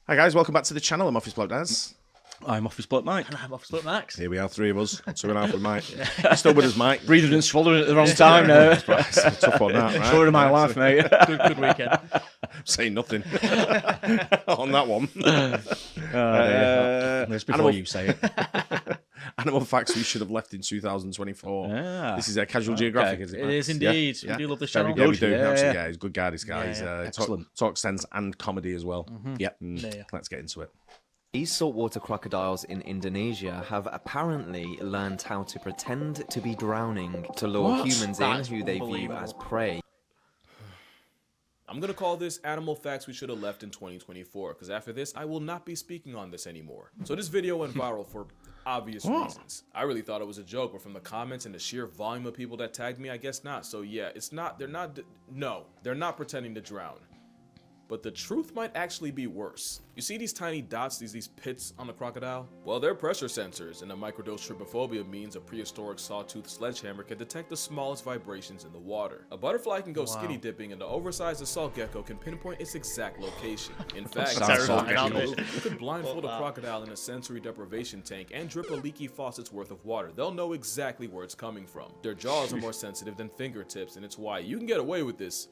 Hi guys, welcome back to the channel. I'm Office Bloke Daz. I'm Office Bloke Mike. And I'm Office Bloke Max. Here we are, three of us. 2.5 with Mike. You're still with us, Mike. Breathing and swallowing at the wrong time now. It's a tough one, that, right? Story of my life, mate. Good weekend. Saying nothing on that one. That's before you say it. Animal facts we should have left in 2024. Ah, This is a Casual Geographic, is it? It Max? is indeed. Yeah? We do love the Very channel. Yeah, we Good, do. yeah, Absolutely, yeah. yeah. He's a good guy, this guy. Yeah, excellent. Talk sense and comedy as well. Yep. Yeah. Let's get into it. These saltwater crocodiles in Indonesia have apparently learned how to pretend to be drowning to lure What? humans That's in who they view unbelievable. as prey. I'm going to call this Animal Facts We Should Have Left in 2024, because after this, I will not be speaking on this anymore. So this video went viral for obvious reasons. I really thought it was a joke, but from the comments and the sheer volume of people that tagged me, I guess not. So yeah, they're not pretending to drown. But the truth might actually be worse. You see these tiny dots, these pits on the crocodile? Well, they're pressure sensors, and a microdose trypophobia means a prehistoric sawtooth sledgehammer can detect the smallest vibrations in the water. A butterfly can go skinny dipping, and the oversized assault gecko can pinpoint its exact location. In fact, you could blindfold a crocodile in a sensory deprivation tank and drip a leaky faucet's worth of water. They'll know exactly where it's coming from. Their jaws are more sensitive than fingertips, and it's why you can get away with this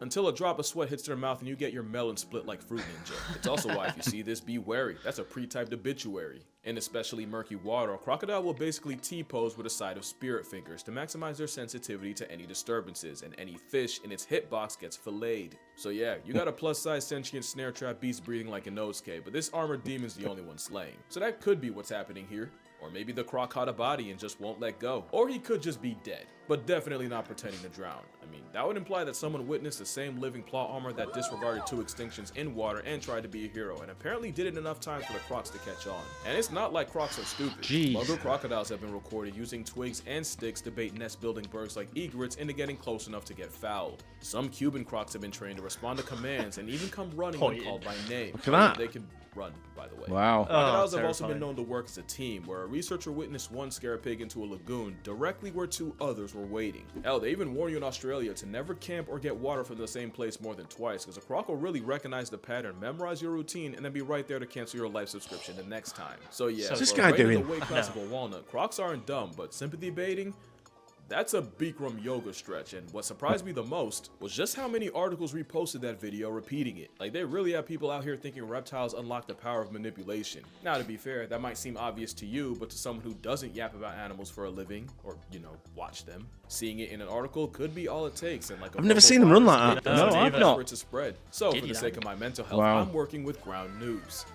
until a drop of sweat hits their mouth and you get your melon split like Fruit Ninja. It's also why if you see this, be wary. That's a pre-typed obituary. In especially murky water, a crocodile will basically T-pose with a side of spirit fingers to maximize their sensitivity to any disturbances, and any fish in its hitbox gets filleted. So yeah, you got a plus-size sentient snare trap beast breathing like a Nosuke, but this armored demon's the only one slaying. So that could be what's happening here. Or maybe the croc caught a body and just won't let go. Or he could just be dead, but definitely not pretending to drown. I mean, that would imply that someone witnessed the same living plot armor that disregarded 2 extinctions in water and tried to be a hero, and apparently did it enough times for the crocs to catch on. And it's not like crocs are stupid. Jeez. Mugger crocodiles have been recorded using twigs and sticks to bait nest-building birds like egrets into getting close enough to get fouled. Some Cuban crocs have been trained to respond to commands and even come running when called by name. Look at that. They can run, by the way. Wow. Crocodiles have also terrifying. been known to work as a team, where a researcher witnessed one scare a pig into a lagoon directly where 2 others were waiting. Hell, they even warn you in Australia to never camp or get water from the same place more than twice, because a croc will really recognize the pattern, memorize your routine, and then be right there to cancel your life subscription the next time. So yeah, What's this for guy a rate of doing? the weight class of a walnut, crocs aren't dumb, but sympathy baiting? That's a Bikram yoga stretch, and what surprised me the most was just how many articles reposted that video repeating it. Like, they really have people out here thinking reptiles unlock the power of manipulation. Now, to be fair, that might seem obvious to you, but to someone who doesn't yap about animals for a living, or, watch them, seeing it in an article could be all it takes. And like I've never seen them run like that. No, I've not. For it to spread. So, for Giddy the sake of my mental health, Wow. I'm working with ground news.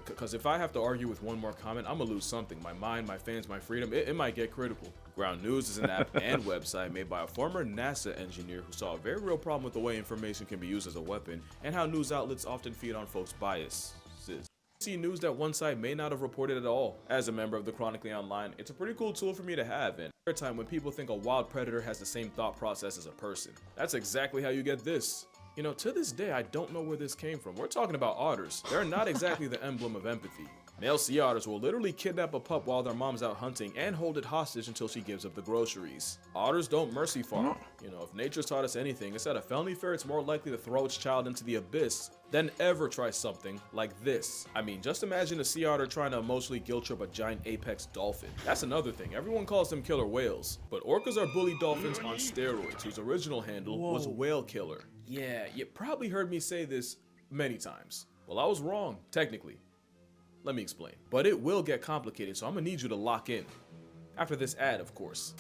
Because if I have to argue with one more comment, I'm gonna lose something. My mind, my fans, my freedom, it might get critical. Ground News is an app and website made by a former NASA engineer who saw a very real problem with the way information can be used as a weapon, and how news outlets often feed on folks' biases. See news that one side may not have reported at all. As a member of the Chronically Online, it's a pretty cool tool for me to have, and every time when people think a wild predator has the same thought process as a person. That's exactly how you get this. To this day, I don't know where this came from. We're talking about otters. They're not exactly the emblem of empathy. Male sea otters will literally kidnap a pup while their mom's out hunting and hold it hostage until she gives up the groceries. Otters don't mercy farm. If nature's taught us anything, it's that a felony ferret's more likely to throw its child into the abyss than ever try something like this. I mean, just imagine a sea otter trying to emotionally guilt trip a giant apex dolphin. That's another thing. Everyone calls them killer whales, but orcas are bully dolphins on steroids, whose original handle was whale killer. Yeah, you probably heard me say this many times. Well, I was wrong, technically. Let me explain. But it will get complicated, so I'm gonna need you to lock in. After this ad, of course.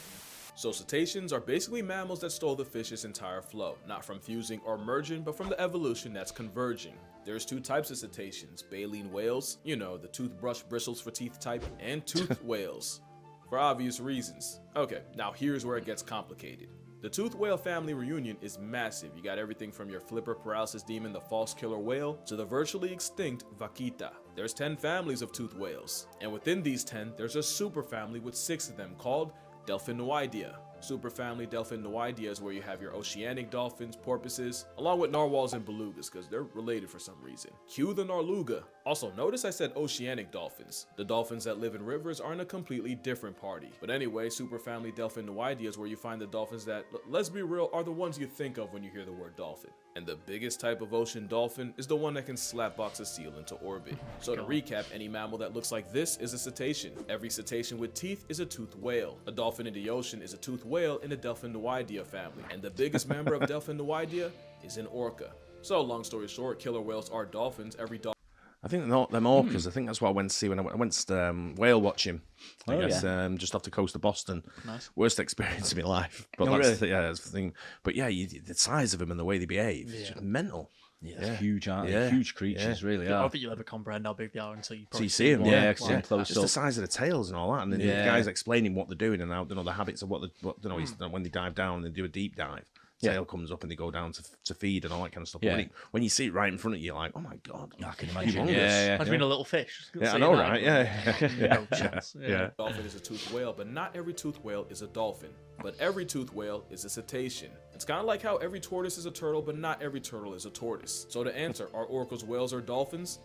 So cetaceans are basically mammals that stole the fish's entire flow, not from fusing or merging, but from the evolution that's converging. There's 2 types of cetaceans: baleen whales, the toothbrush bristles for teeth type, and toothed whales, for obvious reasons. Okay, now here's where it gets complicated. The toothed whale family reunion is massive. You got everything from your flipper paralysis demon, the false killer whale, to the virtually extinct vaquita. There's 10 families of toothed whales, and within these 10, there's a superfamily with 6 of them called Delphinoidea. Superfamily Delphinoidea is where you have your oceanic dolphins, porpoises, along with narwhals and belugas, because they're related for some reason. Cue the narluga. Also, notice I said oceanic dolphins. The dolphins that live in rivers are in a completely different party. But anyway, superfamily Delphinoidea is where you find the dolphins that, let's be real, are the ones you think of when you hear the word dolphin. And the biggest type of ocean dolphin is the one that can slapbox a seal into orbit. So to recap, any mammal that looks like this is a cetacean. Every cetacean with teeth is a toothed whale. A dolphin in the ocean is a toothed whale in the Delphinoidea family. And the biggest member of Delphinoidea is an orca. So long story short, killer whales are dolphins. Every dolphin. I think them orcas. I think that's what I went to see when I went whale watching. I guess just off the coast of Boston. Nice. Worst experience of my life. But that's the thing. But yeah, the size of them and the way they behave, it's just mental. Yeah, huge, aren't they? Huge creatures, really I are. don't think you'll ever comprehend how big they are until you So you see them, one. Yeah, Like, close just up. the size of the tails and all that, and then the guys explaining what they're doing and how the habits of what when they dive down and they do a deep dive. Tail comes up and they go down to feed and all that kind of stuff. Yeah. When you see it right in front of you, you're like, oh my god, I can imagine. humongous. Imagine being a little fish. Yeah, I know, right? Yeah. No chance. Yeah. Dolphin is a toothed whale, but not every toothed whale is a dolphin. But every toothed whale is a cetacean. It's kind of like how every tortoise is a turtle, but not every turtle is a tortoise. So to answer, are orcas whales or dolphins?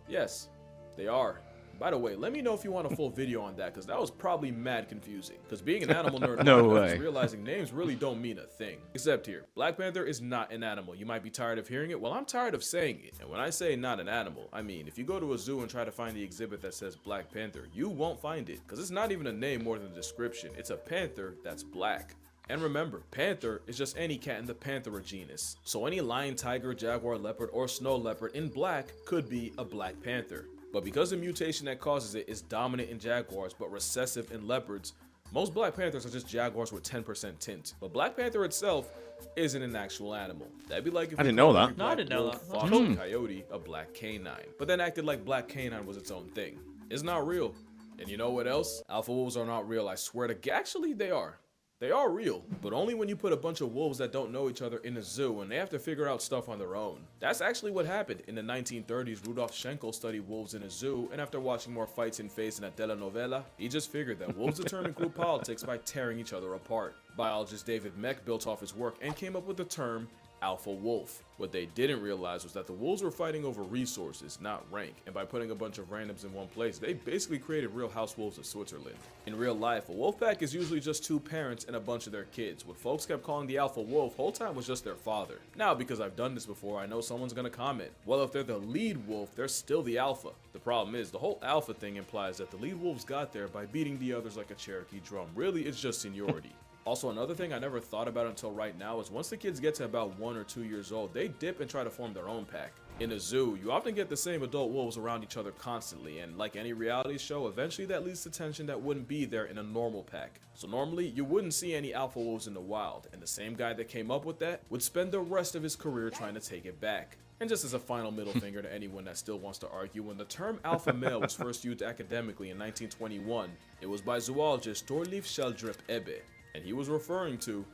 Yes, they are. By the way, let me know if you want a full video on that, because that was probably mad confusing. Because being an animal nerd, I was realizing names really don't mean a thing. Except here, Black Panther is not an animal. You might be tired of hearing it. Well, I'm tired of saying it. And when I say not an animal, I mean, if you go to a zoo and try to find the exhibit that says Black Panther, you won't find it. Because it's not even a name more than a description. It's a panther that's black. And remember, panther is just any cat in the Panthera genus. So any lion, tiger, jaguar, leopard, or snow leopard in black could be a black panther. But because the mutation that causes it is dominant in jaguars but recessive in leopards, most black panthers are just jaguars with 10% tint. But Black Panther itself isn't an actual animal. That'd be like if I didn't know that. No, I didn't know wolf, that. fox, and coyote a black canine, but then acted like black canine was its own thing. It's not real. And you know what else? Alpha wolves are not real, I swear to actually they are. They are real, but only when you put a bunch of wolves that don't know each other in a zoo and they have to figure out stuff on their own. That's actually what happened. In the 1930s, Rudolf Schenkel studied wolves in a zoo, and after watching more fights in face in a telenovela, he just figured that wolves determine group politics by tearing each other apart. Biologist David Mech built off his work and came up with the term alpha wolf. What they didn't realize was that the wolves were fighting over resources, not rank, and by putting a bunch of randoms in one place, they basically created real house wolves of Switzerland. In real life, a wolf pack is usually just two parents and a bunch of their kids. What folks kept calling the alpha wolf whole time was just their father. Now, because I've done this before, I know someone's gonna comment, well, if they're the lead wolf, they're still the alpha. The problem is, the whole alpha thing implies that the lead wolves got there by beating the others like a Cherokee drum. Really, it's just seniority. Also, another thing I never thought about until right now is once the kids get to about 1 or 2 years old, they dip and try to form their own pack. In a zoo, you often get the same adult wolves around each other constantly, and like any reality show, eventually that leads to tension that wouldn't be there in a normal pack. So normally, you wouldn't see any alpha wolves in the wild, and the same guy that came up with that would spend the rest of his career trying to take it back. And just as a final middle finger to anyone that still wants to argue, when the term alpha male was first used academically in 1921, it was by zoologist Thorleif Sheldrup Ebbe. And he was referring to,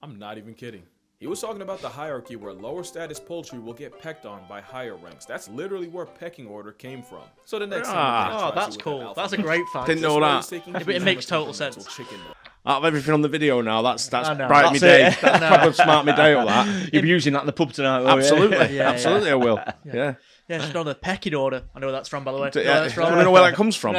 I'm not even kidding. He was talking about the hierarchy where lower status poultry will get pecked on by higher ranks. That's literally where pecking order came from. So the next time that's cool. That's a great fact. Didn't know that. It makes total sense. Out of everything on the video now, that's I know. brightened me day. That's probably smart me day up that. You'll be using that in the pub tonight. will you? Absolutely, Yeah, absolutely, I will. Yeah. Yeah, it's on the pecking order. I know where that's from, by the way. Yeah, That's I don't know where that comes from.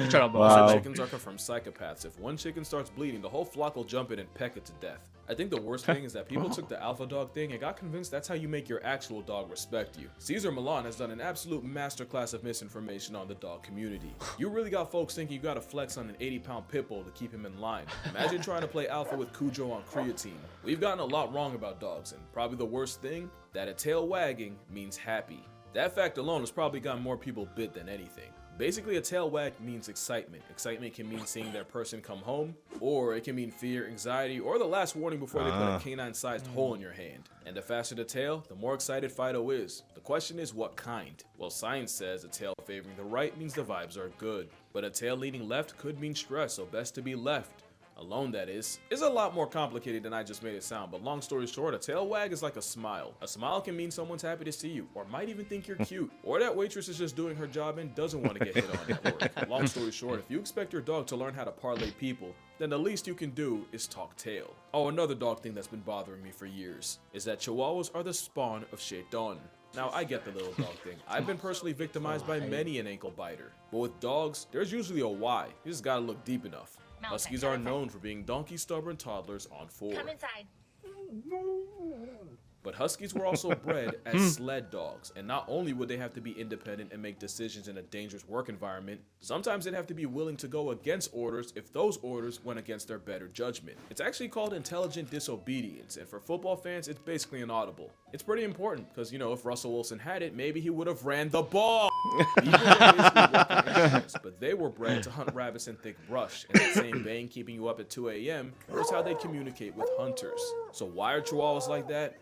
Shut up, Also, boss. chickens are from psychopaths. If one chicken starts bleeding, the whole flock will jump in and peck it to death. I think the worst thing is that people took the alpha dog thing and got convinced that's how you make your actual dog respect you. Cesar Millan has done an absolute masterclass of misinformation on the dog community. You really got folks thinking you gotta flex on an 80-pound pit bull to keep him in line. Imagine trying to play alpha with Cujo on creatine. We've gotten a lot wrong about dogs, and probably the worst thing, that a tail wagging means happy. That fact alone has probably gotten more people bit than anything. Basically, a tail wag means excitement. Excitement can mean seeing their person come home, or it can mean fear, anxiety, or the last warning before they put a canine-sized hole in your hand. And the faster the tail, the more excited Fido is. The question is, what kind? Well, science says a tail favoring the right means the vibes are good, but a tail leaning left could mean stress, so best to be left. Alone, that is a lot more complicated than I just made it sound, but long story short, a tail wag is like a smile. A smile can mean someone's happy to see you, or might even think you're cute, or that waitress is just doing her job and doesn't want to get hit on at work. Long story short, if you expect your dog to learn how to parlay people, then the least you can do is talk tail. Oh, another dog thing that's been bothering me for years is that chihuahuas are the spawn of Shaitan. Now, I get the little dog thing. I've been personally victimized by many an ankle biter. But with dogs, there's usually a why. You just gotta look deep enough. Huskies are known for being donkey stubborn toddlers on 4. Come inside. But Huskies were also bred as sled dogs, and not only would they have to be independent and make decisions in a dangerous work environment, sometimes they'd have to be willing to go against orders if those orders went against their better judgment. It's actually called intelligent disobedience, and for football fans, it's basically an audible. It's pretty important, because, you know, if Russell Wilson had it, maybe he would have ran the ball! People are basically working animals, but they were bred to hunt rabbits in thick brush, and that same bang keeping you up at 2 a.m. was how they communicate with hunters. So why are chihuahuas like that?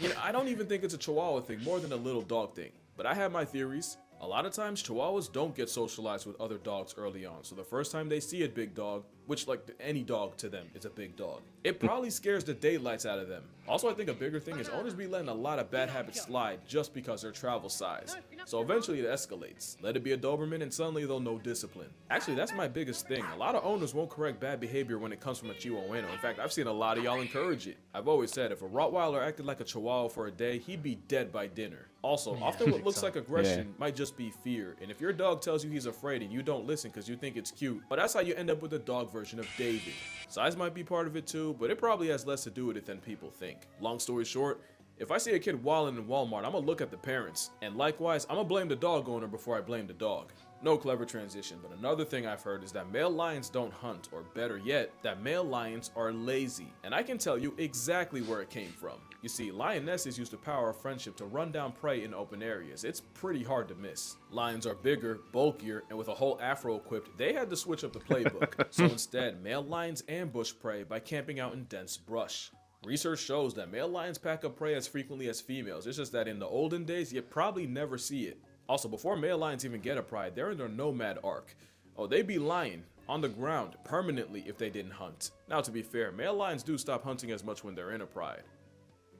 You know, I don't even think it's a chihuahua thing more than a little dog thing, but I have my theories. A lot of times chihuahuas don't get socialized with other dogs early on, so the first time they see a big dog, which like any dog to them is a big dog, it probably scares the daylights out of them. Also, I think a bigger thing is owners be letting a lot of bad habits slide just because they're travel size. So eventually it escalates. Let it be a Doberman and suddenly they'll know discipline. Actually, that's my biggest thing. A lot of owners won't correct bad behavior when it comes from a Chihuahua. In fact, I've seen a lot of y'all encourage it. I've always said if a Rottweiler acted like a Chihuahua for a day, he'd be dead by dinner. Also, often what looks like aggression might just be fear. And if your dog tells you he's afraid and you don't listen because you think it's cute, but that's how you end up with the dog version of David. Size might be part of it too, but it probably has less to do with it than people think. Long story short, if I see a kid wilding in Walmart, I'm gonna look at the parents. And likewise, I'm gonna blame the dog owner before I blame the dog. No clever transition, but another thing I've heard is that male lions don't hunt, or better yet, that male lions are lazy. And I can tell you exactly where it came from. You see, lionesses use the power of friendship to run down prey in open areas. It's pretty hard to miss. Lions are bigger, bulkier, and with a whole afro equipped, they had to switch up the playbook. So instead, male lions ambush prey by camping out in dense brush. Research shows that male lions pack up prey as frequently as females. It's just that in the olden days, you probably never see it. Also, before male lions even get a pride, they're in their nomad arc. Oh, they'd be lying on the ground permanently if they didn't hunt. Now, to be fair, male lions do stop hunting as much when they're in a pride,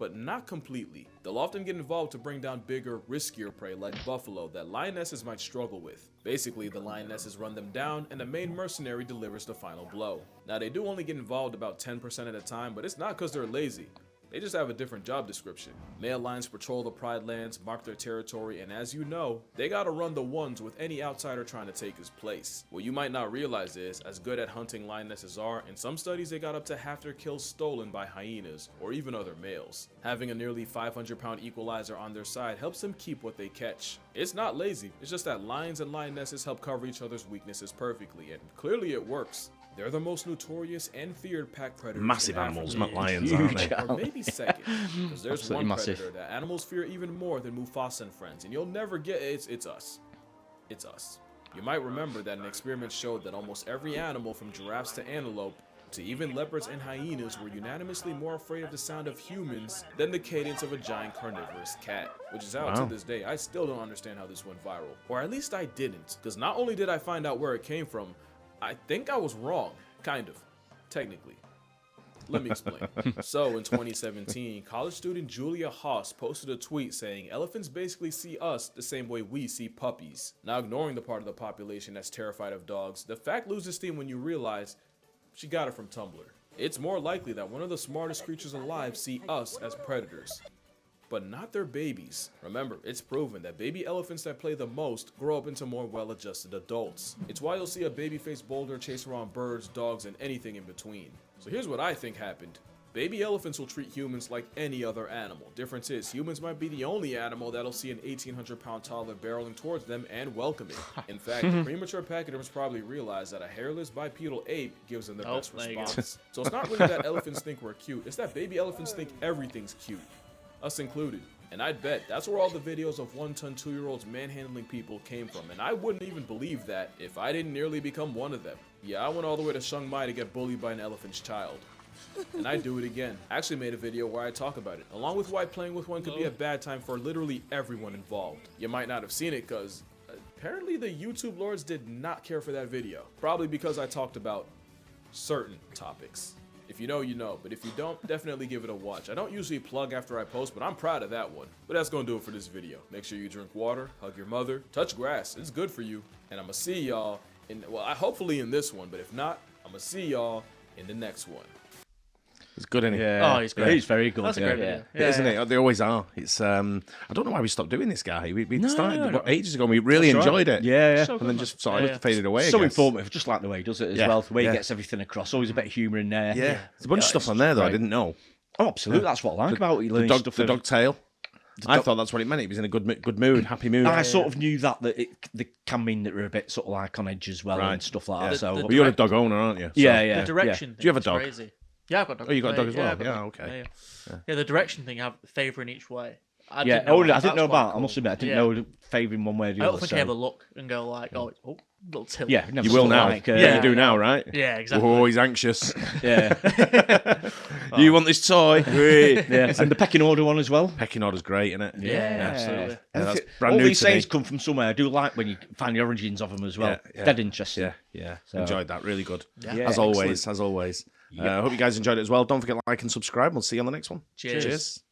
but not completely. They'll often get involved to bring down bigger, riskier prey like buffalo that lionesses might struggle with. Basically, the lionesses run them down and the main mercenary delivers the final blow. Now, they do only get involved about 10% of the time, but it's not because they're lazy. They just have a different job description. Male lions patrol the pride lands, mark their territory, and as you know, they gotta run the ones with any outsider trying to take his place. What you might not realize is, as good at hunting lionesses are, in some studies they got up to half their kills stolen by hyenas, or even other males. Having a nearly 500-pound equalizer on their side helps them keep what they catch. It's not lazy, it's just that lions and lionesses help cover each other's weaknesses perfectly, and clearly it works. They're the most notorious and feared pack predators. Massive animals, not lions, aren't they? Or maybe second, because there's Absolutely one massive. predator that animals fear even more than Mufasa and friends, and you'll never get it. It's us. It's us. You might remember that an experiment showed that almost every animal from giraffes to antelope to even leopards and hyenas were unanimously more afraid of the sound of humans than the cadence of a giant carnivorous cat. Which is how, to this day, I still don't understand how this went viral. Or at least I didn't, because not only did I find out where it came from, I think I was wrong. Kind of. Technically. Let me explain. So, in 2017, college student Julia Haas posted a tweet saying, "Elephants basically see us the same way we see puppies." Now, ignoring the part of the population that's terrified of dogs, the fact loses steam when you realize she got it from Tumblr. It's more likely that one of the smartest creatures alive see us as predators, but not their babies. Remember, it's proven that baby elephants that play the most grow up into more well-adjusted adults. It's why you'll see a baby-faced boulder chase around birds, dogs, and anything in between. So here's what I think happened. Baby elephants will treat humans like any other animal. Difference is, humans might be the only animal that'll see an 1,800-pound toddler barreling towards them and welcome it. In fact, the premature pachyderms probably realize that a hairless bipedal ape gives them the best response. So it's not really that elephants think we're cute, it's that baby elephants think everything's cute. Us included. And I'd bet that's where all the videos of 1-ton 2-year-olds manhandling people came from, and I wouldn't even believe that if I didn't nearly become one of them. Yeah, I went all the way to Chiang Mai to get bullied by an elephant's child. And I'd do it again. I actually made a video where I talk about it, along with why playing with one could be a bad time for literally everyone involved. You might not have seen it because apparently the YouTube lords did not care for that video. Probably because I talked about certain topics. If you know, you know, but if you don't, definitely give it a watch. I don't usually plug after I post, but I'm proud of that one. But that's gonna do it for this video. Make sure you drink water, hug your mother, touch grass, it's good for you. And I'm gonna see y'all in, well, hopefully in this one, but if not, I'm gonna see y'all in the next one. It's good, isn't he? Yeah. Oh, he's great. He's very good. That's a great video. Yeah, isn't it? They always are. It's I don't know why we stopped doing this guy. We started no. ages ago and we really enjoyed it. Yeah. So And then just sort of faded away. So I guess. informative, just like the way he does it as Yeah, well. The way yeah. he gets everything across. Always a bit of humour in there. Yeah. There's a bunch of stuff on there though I didn't know. Oh, absolutely. That's what I like about it. The dog tail. I thought that's what it meant. He was in a good mood, happy mood. I sort of knew that they can mean that they're a bit sort of like on edge as well Right. and stuff like that. Yeah. So But you're a dog owner, aren't you? So- yeah. The direction thing Do you have a is dog? crazy. Yeah, I've got a dog. Oh, you got a dog as well? I've got a Yeah, dog. okay. Yeah, the direction thing, I have favouring each way. I I didn't didn't know That's about. quite I cool. must admit, I didn't Yeah. know favouring one way or the I other. don't think so. I ever look and go like, little tilt. Yeah, never You will sort of now. like, You do now, right? Yeah, exactly. Oh, he's anxious. Yeah, You want this toy? yeah. And the pecking order one as well. Pecking order's great, isn't it? Yeah, absolutely. Yeah, that's All brand new these to me. sayings come from somewhere. I do like when you find the origins of them as well. Yeah. Dead interesting. Yeah. So- Enjoyed that. Really good. Yeah. As always. I hope you guys enjoyed it as well. Don't forget to like and subscribe. We'll see you on the next one. Cheers. Cheers.